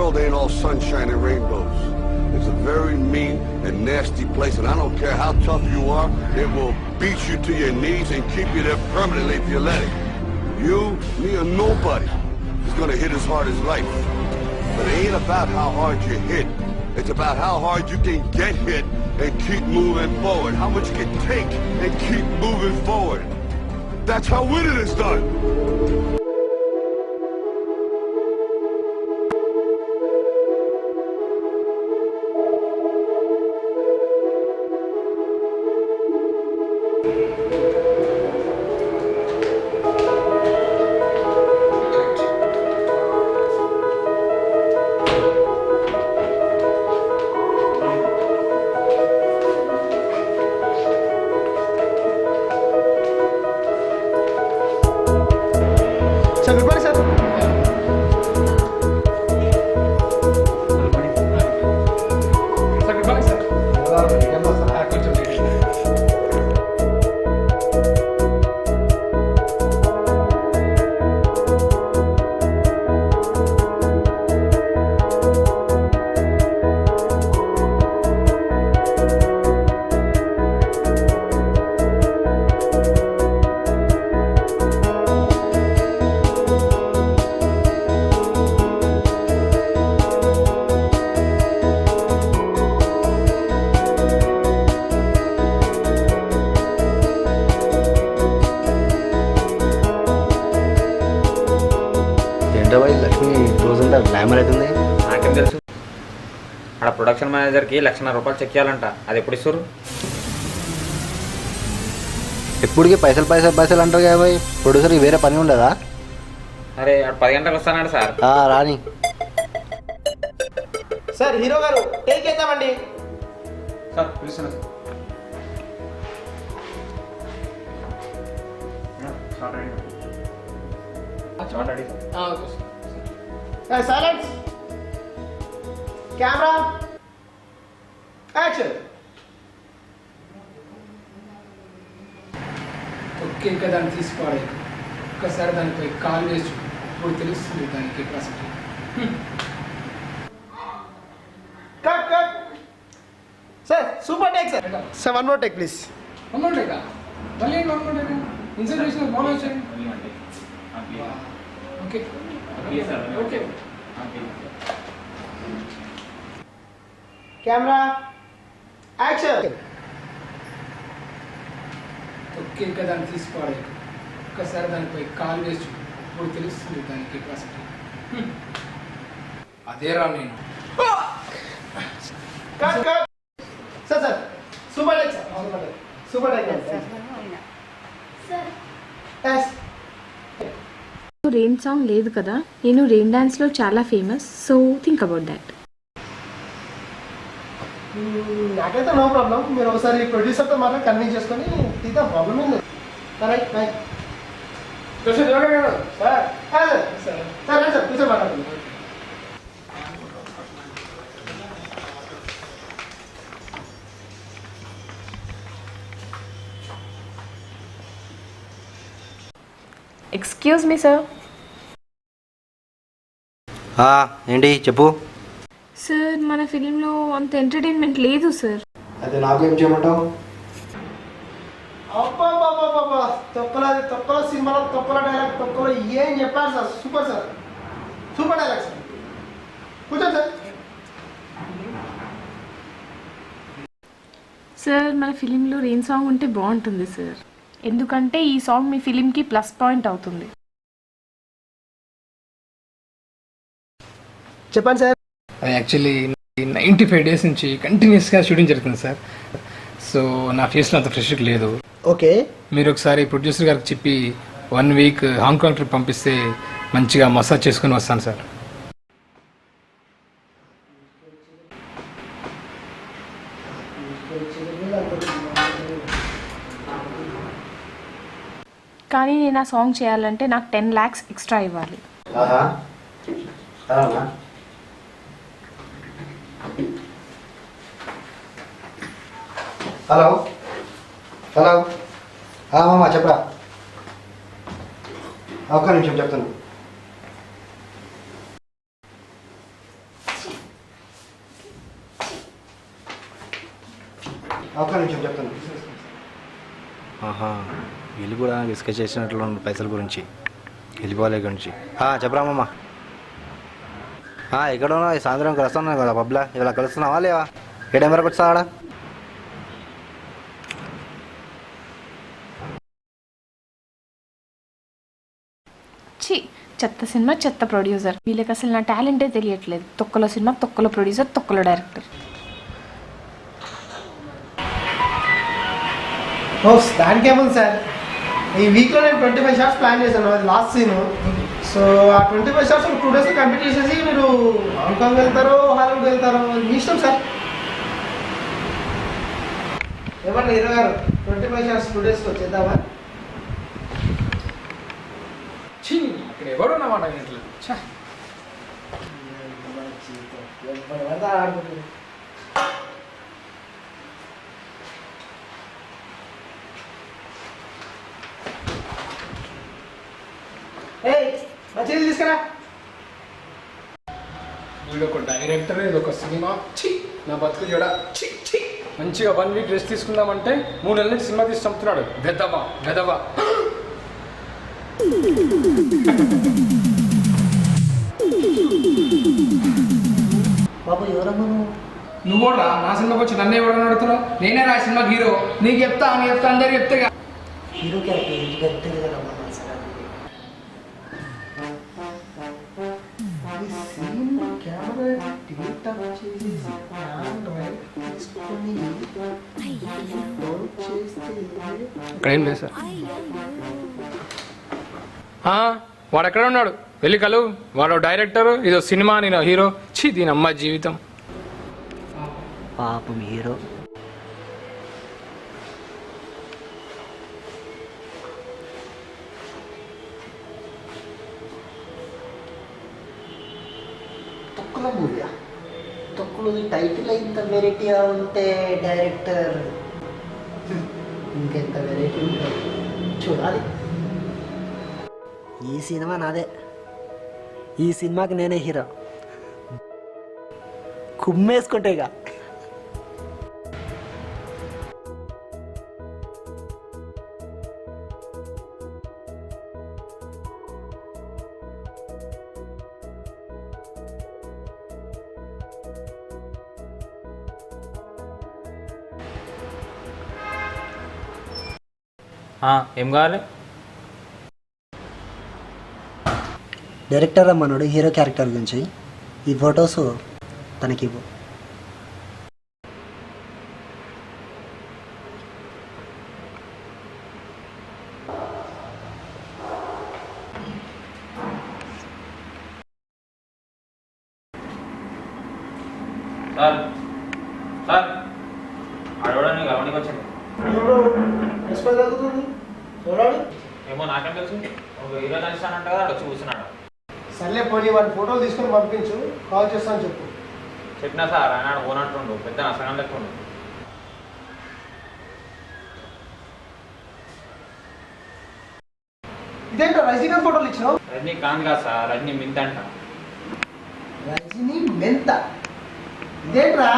world ain't all sunshine and rainbows. It's a very mean and nasty place, and I don't care how tough you are, it will beat you to your knees and keep you there permanently if you let it. You, me, or nobody is gonna hit as hard as life. But it ain't about how hard you hit. It's about how hard you can get hit and keep moving forward. How much you can take and keep moving forward. That's how winning is done. Lakshmi రోజంతా glamour అవుతుంది. నాకేం తెలుసు? అక్కడ production మేనేజర్కి ₹1,00,000 check చేయాలంట. అది ఎప్పుడు ఇస్తారు? ఎప్పటికీ పైసలు పైసలు పైసలు అంటారు కదా బాయ్. ప్రొడ్యూసర్కి వేరే పని ఉండదా? అరే 10 గంటలకు వస్తానండి సార్. రాని సార్. హీరో గారు టేక్ చేద్దామండి సార్. పిలుస్తాను sir. Silence, camera, action. Okay ఇంకా దాన్ని తీసుకోవాలి. ఒక్కసారి దానిపై కాల్ వేసి ఇప్పుడు తెలుస్తుంది దానికి capacity. Cut cut. Sir super take sir. Sir one more take please. One more టేకా? మళ్ళీ వన్ మోర్ టేకా? ఇన్సర్ట్ చేసిన బాగా వచ్చాయి. Okay okay. Camera, action. Okay ఇంకా దాన్ని తీసుకోవాలి. ఒక్కసారి దానిపై కాల్ వేసి ఇప్పుడు తెలుస్తుంది దానికి కెపాసిటీ. అదేరా నేను. Cut cut. Sir sir super take sir. Super take sir. Yes. Rain song లేదు కదా, నేను రెయిన్ డాన్స్లో చాలా famous, so think about that. నాకైతే నో ప్రాబ్లం. మీరు ఒకసారి ప్రొడ్యూసర్తో మాత్రం కన్విన్స్ చేసుకొని తీద్దాం. ప్రాబ్లం ఏం లేదు. Right right. Sir sir sir కూర్చొని మాట్లాడుతున్నాను. Excuse me sir. ఏంటి చెప్పు. సార్ మన ఫిలింలో అంత ఎంటర్టైన్మెంట్ లేదు సార్. అయితే నాకు ఏం చేయమంటావు? అబ్బా తొక్కల సినిమాలో తొక్కల డైలాగ్ తొక్కలో ఏం చెప్పారు sir. Super sir. Super dialogue sir. కూర్చోండి సార్. సార్ మన ఫిలింలో రెయిన్ సాంగ్ ఉంటే బాగుంటుంది సార్, ఎందుకంటే ఈ సాంగ్ మీ ఫిలింకి ప్లస్ పాయింట్ అవుతుంది. చెప్పండి సార్. యాక్చువల్లీ 95 డేస్ నుంచి కంటిన్యూస్గా షూటింగ్ జరుగుతుంది సార్. సో నా ఫేస్లో అంత ఫ్రెష్ లేదు. ఓకే. మీరు ఒకసారి ప్రొడ్యూసర్ గారికి చెప్పి 1 వీక్ హాంకాంగ్ ట్రిప్ పంపిస్తే మంచిగా మసాజ్ చేసుకుని వస్తాను సార్. కానీ నేను ఆ సాంగ్ చేయాలంటే నాకు 10 lakhs ఎక్స్ట్రా ఇవ్వాలి. హలో హలో మామ చెప్పరా. ఒక్క నిమిషం చెప్తాను. ఒక నిమిషం చెప్తాను. ఆహా, వీళ్ళు కూడా డిస్కస్ చేసినట్లు ఉన్నారు పైసల గురించి, వెళ్ళిపోలే గురించి. చెప్పరామమ్మా. ఎక్కడ ఉన్నావు? సాయంత్రం కలుస్తున్నాను కదా పబ్లా, ఇవాళ కలుస్తున్నావా లేవా? ఏ టైం వరకు వచ్చాడా? ఛీ, చెత్త సినిమా చెత్త ప్రొడ్యూసర్. వీళ్ళకి అసలు నా టాలెంటే తెలియట్లేదు. తొక్కలో సినిమా తొక్కలో ప్రొడ్యూసర్ తొక్కలో డైరెక్టర్. దానికి ఏముంది సార్, ఈ వీక్లో నేను 25 షార్ట్స్ ప్లాన్ చేశాను. అది లాస్ట్ సీన్. సో ఆ 25 షార్ట్స్ 2 days కంప్లీట్ చేసేసి మీరు హాంకాంగ్ వెళ్తారో హాలీవుడ్ వెళ్తారో మీ ఇష్టం సార్. ఏమన్నా 25 షార్ట్స్ 2 days వచ్చేద్దామా? ఇక్కడ ఎవరు ఉన్నమాట ఇంట్లో. ఆడుకుంటుంది. మంచిగా తీసుకురా. వీడు ఒక డైరెక్టర్, ఇది ఒక సినిమా. నా బతుకు చూడ. మంచిగా 1 week రెస్ట్ తీసుకుందామంటే 3 నెలల నుంచి సినిమా తీసి చంపుతున్నాడు. గదవా. బాబు ఎవరమ్మా నువ్వు కూడా నా సినిమాకి వచ్చి నన్ను ఎవరన్నా అడుగుతున్నావు? నేనే నా సినిమాకి హీరో. నీకు చెప్తా అందరికి చెప్తే హీరో క్యారెక్టర్ ఇక్కడ ఏం లేదు సార్. వాడు ఎక్కడ ఉన్నాడు? వెళ్ళి కలువు. వాడు డైరెక్టర్, ఇదో సినిమా, నేను హీరో. దీని అమ్మ జీవితం. పాపం హీరో. తొక్కుల మూవీయా? తొక్కులు టైటిల్ ఇంత వెరైటీగా ఉంటే డైరెక్టర్ ఇంకెంత వెరైటీ ఉంటుంది చూడాలి. ఈ సినిమా నాదే. ఈ సినిమాకి నేనే హీరో. కుమ్మేసుకుంటే ఇక ఏం కావాలి? డైరెక్టర్ అమ్మన్నాడు హీరో క్యారెక్టర్ గురించి. ఈ ఫొటోస్ తనకి ఇవ్వు. సార్ అడవడానికి గమనికి వచ్చింది. ఏమో నాకేం తెలుసు. హీరో నడుస్తానంట కదా, వచ్చి కూర్చున్నాడు. సర్లే పోనీ వాడి ఫోటోలు తీసుకొని పంపించు, కాల్ చేస్తాను చెప్పు. చెప్పినా సార్, ఆయన ఓనట్టుండు, పెద్ద నసగం లెక్క ఉండు. ఇదేంటో రజనీకాంత్ ఫోటోలు ఇచ్చినావు? రజనీకాంత్ కాదు సార్, రజనీ మింత్ అంట. రజనీ మెంత? ఇదేంట్రా?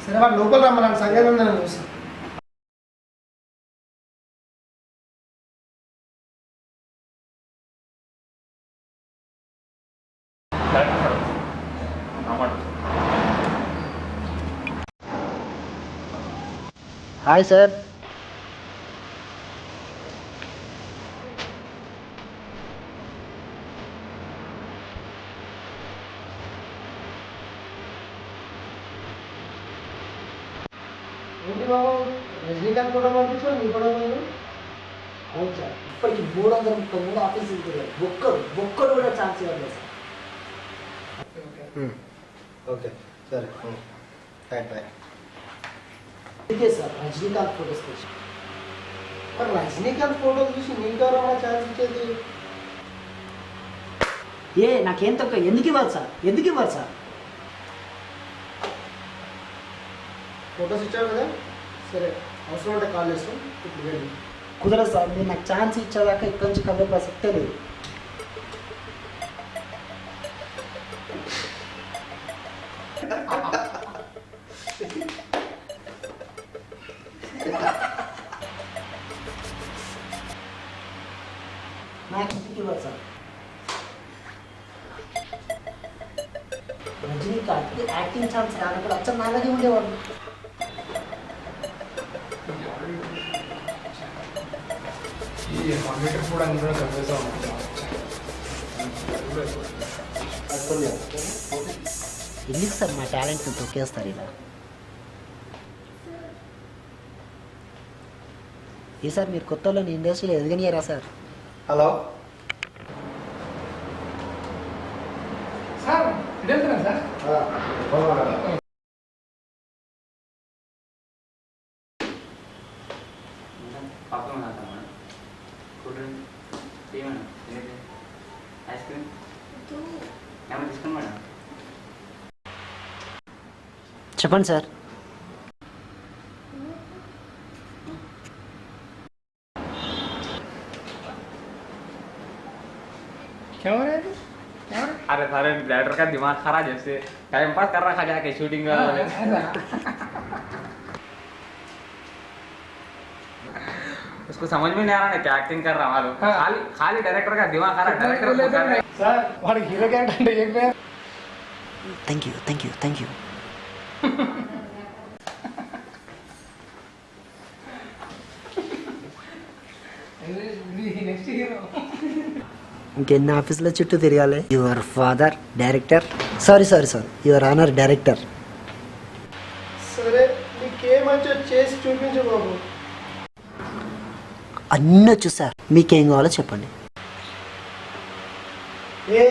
సరే వాడు లోపల రమ్మన్నాడు, సంగతి ఉందని చూసి. Hi sir. ఏంటి బాబు, రజనీకాంత్ కూడా పంపించారు, నీ కూడా అవును సార్. ఇప్పటికి 333 ఆఫీసులు తిరిగారు, ఒక్కడు కూడా ఛాన్స్ ఇవ్వలేదు సార్. ఓకే సరే, బాయ్. ఇదే సార్ రజనీకాంత్ ఫోటోస్ తెచ్చి. మరి రజనీకాంత్ ఫోటోలు చూసి నీకెవరన్నా ఛాన్స్ ఇచ్చేది? నాకేం తక్కువ, ఎందుకు ఇవ్వాలి సార్? ఫోటోస్ ఇచ్చారు కదా, సరే అవసరం ఉంటే కాల్ చేస్తాం. ఇప్పుడు వెళ్ళి కుదరదు సార్, మీరు నాకు ఛాన్స్ ఇచ్చేదాకా ఇక్కడి నుంచి కదే ప్రసక్తే లేదు. నాకు ఇంటికి ఇవ్వదు సార్. రజనీకాంత్కి యాక్టింగ్ ఛాన్స్ రానప్పుడు అచ్చం నాలాగే ఉండేవాడు. ఈ కాంప్యూటర్ కూడా అందులో చదివేసాం. ఎందుకు సార్ మా టాలెంట్ని తొక్కేస్తారు ఇలా? ఏ సార్ మీరు కొత్త వాళ్ళని ఇండస్ట్రీలో ఎదగనియరా సార్? హలో సార్ ఇదేంటా సార్? ఐస్ క్రీమ్ ఏమైనా తీసుకోండి మేడం. చెప్పండి సార్. కెమెరా अरे सारे डायरेक्टर का दिमाग खराब जैसे टाइम पास कर रखा जाके शूटिंग उसको समझ में नहीं आ रहा है क्या एक्टिंग कर रहा हूँ खाली खाली डायरेक्टर का दिमाग खराब डायरेक्टर సార్ వాడికి హీరో క్యారెక్టర్ అంటే ఏం పేరు? Thank you thank you thank you. Next hero. ఇంకెన్ని ఆఫీసుల చుట్టూ తిరగాలి? Your father director, sorry your honour director. సరే నీకేమంచో చేసి చూపించు బాబు. అన్నీ వచ్చు సార్, మీకేం కావాలో చెప్పండి. ఏ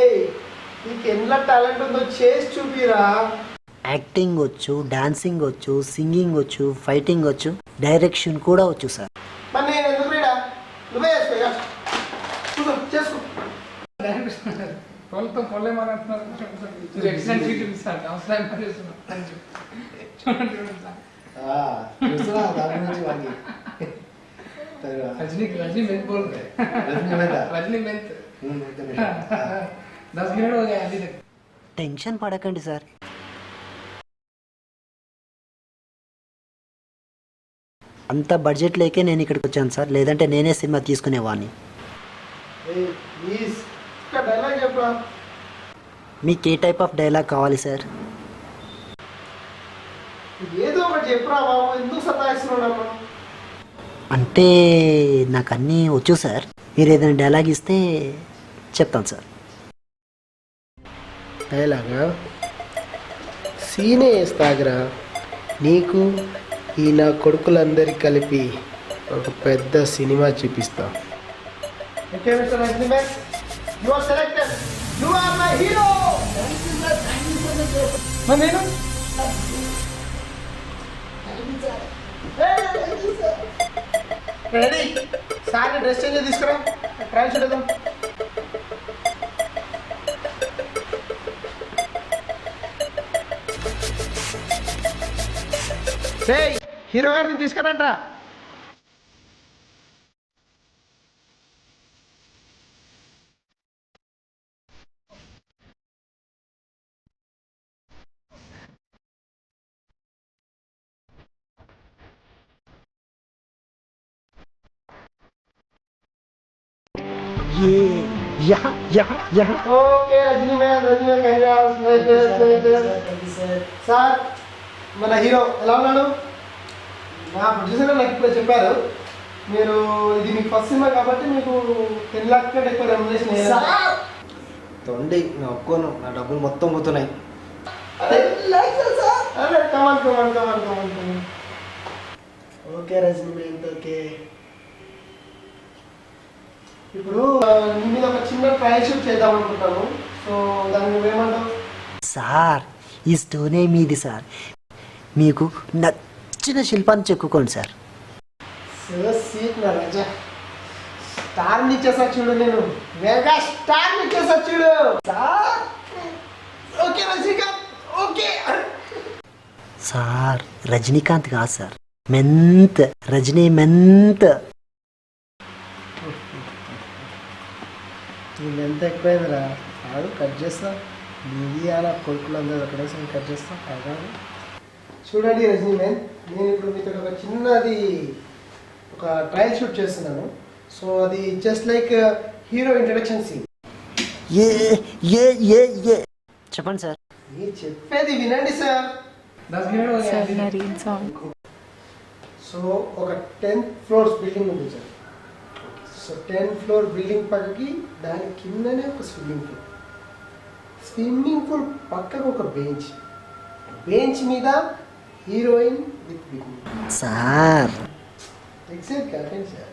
నీకు ఎంత టాలెంట్ ఉందో చేసి చూపిరా. యాక్టింగ్ వచ్చు, డాన్సింగ్ వచ్చు, సింగింగ్ వచ్చు, ఫైటింగ్ వచ్చు, డైరెక్షన్ కూడా వచ్చు సార్. మరి నేను ఎందుకు రీడా? నువ్వే చేసుకో, చూసుకో చేసుకో. వాళ్ళతో పొలేమని అంటున్నారు. ఎక్సలెంట్ సీట్ సార్, అవసరం చూడండి చూడండి సార్. దాని గురించి వాడికి रजनी मेंथ बोल रहे रजनी मेंथ 10 मिनट हो गया अभी तक. టెన్షన్ పడకండి సార్. అంత బడ్జెట్ లేకే నేను ఇక్కడికి వచ్చాను సార్, లేదంటే నేనే సినిమా తీసుకునేవాడిని. ప్లీజ్ ఇంకా డైలాగ్ చెప్పరా. మీకు ఏ టైప్ ఆఫ్ డైలాగ్ కావాలి సార్? ఏదో ఒకటి చెప్పురా బాబు, ఎందుకు సతాయిస్తున్నాడమ్మా? అంటే నాకు అన్నీ వచ్చు సార్, మీరు ఏదైనా డైలాగ్ ఇస్తే చెప్తాను సార్. డైలాగా సీనే వేస్తాగరా. నీకు ఈ నా కొడుకులందరికీ కలిపి ఒక పెద్ద సినిమా చూపిస్తా. Okay mister Rajini man, you are selected, you are my hero. మరి నేను రెడీ సార్, డ్రెస్ చేంజ్ తీసుకురా, ట్రయల్ చూద్దాం. హీరో గారిని తీసుకురంట. ఓకే రజనీ మ్యాన్ సార్, మన హీరో ఎలా ఉన్నాడు? నా ప్రొడ్యూసర్ నాకు ఇప్పుడు చెప్పారు, మీరు ఇది మీకు ఫస్ట్ సినిమా కాబట్టి మీకు 10 lakhs కంటే ఎక్కువ రెమ్యునరేషన్. తొండి నా ఒప్పుకోను, నా డబ్బులు మొత్తం పోతున్నాయి. Okay Rajini man, okay. ఇప్పుడు నీ మీద ఒక చిన్న ట్రయల్ షూట్ చేద్దాం అనుకుంటాను. సో దాన్ని నువ్వేమంటావు? సార్ ఈ స్టోనే మీది సార్, మీకు నచ్చిన శిల్పాన్ని చెక్కుకోండి సార్. స్టార్ ఇచ్చేసా చూడు, నేను మెగా స్టార్ ఇచ్చేసా చూడు. Okay Rajinikanth, okay. Sir Rajinikanth కాదు సార్, మెంత్, రజనీ మెంత్. ఎంత ఎక్కువైందిరా, ఆడు కట్ చేస్తా. నీది అలా కొడుకులందరూ ఒకటేసారి కట్ చేస్తా. చూడండి రజనీ మ్యాన్, నేను ఇప్పుడు మీతో ఒక చిన్నది ఒక ట్రయల్ షూట్ చేస్తున్నాను. సో అది just like hero introduction scene. ఏ ఏ ఏ ఏ చెప్పండి సార్. మీరు చెప్పేది వినండి సార్. సార్ నా రీల్ సాంగ్. సో ఒక 10th ఫ్లోర్స్ బిల్డింగ్ ఉంది sir. So 10th floor building పక్కకి దాని కిందనే ఒక స్విమ్మింగ్ పూల్. స్విమ్మింగ్ పూల్ పక్కకు ఒక బెంచ్ మీద heroine with bikini. Sir exact కాదండి సార్,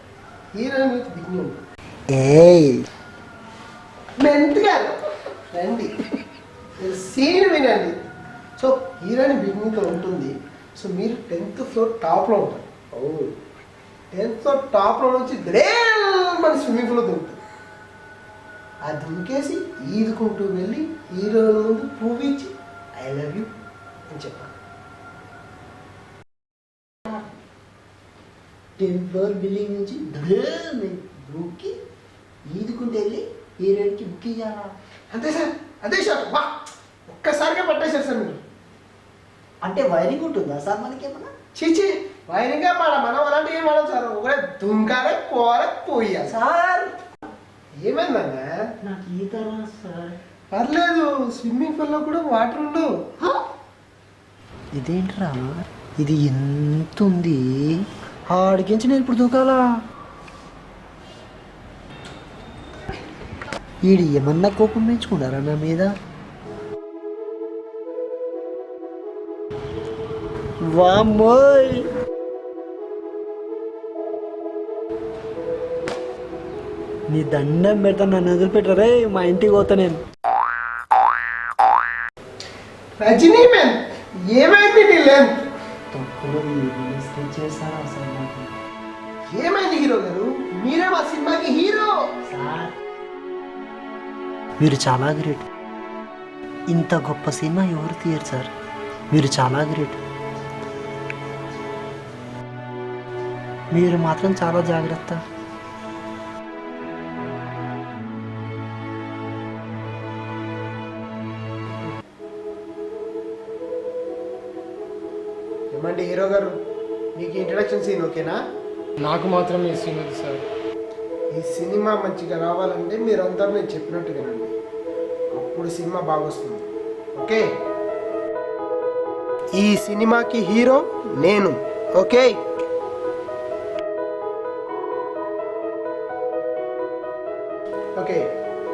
హీరోయిన్ విత్ బికినీ ఉంది. ఏయ్ మెంతగా రండి, మీరు సీన్ వినండి. సో హీరోయిన్ బిగినింగ్లో ఉంటుంది. సో మీరు 10th ఫ్లోర్ టాప్లో ఉంటారు. 10th ఫ్లోర్ టాప్లో నుంచి మన స్విమ్మింగ్ పూల్లో దుంకుతుంది. ఆ దుంకేసి ఈదుకుంటూ వెళ్ళి హీరోయిన్ ముందు పువ్వు ఇచ్చి ఐ లవ్ యూ అని చెప్పాలి. 10th ఫ్లోర్ బిల్డింగ్ నుంచి దూకి ఈదుకుంటూ వెళ్ళి హీరోయిన్కి బుక్ ఇయ్యాలా? అంతే సార్, అదే షాట్. వా, ఒక్కసారిగా పట్టేశారు సార్ మీరు. అంటే వైరింగ్ ఉంటుందా సార్ మనకేమన్నా? చీచి, వైరింగ్గా మనం అలాంటివి ఏం వాడాలి సార్. ఒకటే దుంకాలే పోవాలి పోయాలి సార్ ఏమైందన్నా? నాకు ఈత రాదు సార్. పర్లేదు, స్విమ్మింగ్ పూల్లో కూడా వాటర్ ఉండవు. ఇదేంట్రా ఇది ఎంత ఉంది? ఆడికించి నేను ఇప్పుడు దూకాలా? వీడు ఏమన్నా కోపం పెంచుకున్నారా నా మీద? వామ్మోయ్, నీ దండం పెడతా, నన్ను వదిలిపెట్టరే, మా ఇంటికి పోతా నేను. రజనీ మ్యాన్, ఏమైంది నీ లెంత్? చేస్తారా సార్ నాకు? ఏమైంది హీరో గారు? మీరే మా సినిమాకి హీరో. సార్ మీరు చాలా గ్రేట్. ఇంత గొప్ప సినిమా ఎవరు తీయరు సార్. మీరు చాలా గ్రేట్. మీరు మాత్రం చాలా జాగ్రత్త. ఏమండి హీరో గారు, మీకు ఇంట్రడక్షన్ సీన్ ఓకేనా? నాకు మాత్రం ఈ సీన్ ఉంది సార్. ఈ సినిమా మంచిగా రావాలంటే మీరందరూ నేను చెప్పినట్టు వినండి. అప్పుడు సినిమా బాగొస్తుంది. ఓకే, ఈ సినిమాకి హీరో నేను. Okay, okay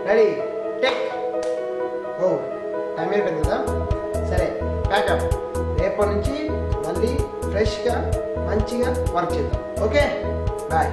ready take. ఓ టైం అయిపోయింది కదా, సరే ప్యాకప్. రేపటి నుంచి మళ్ళీ ఫ్రెష్గా మంచిగా వర్క్ చేద్దాం. Okay bye.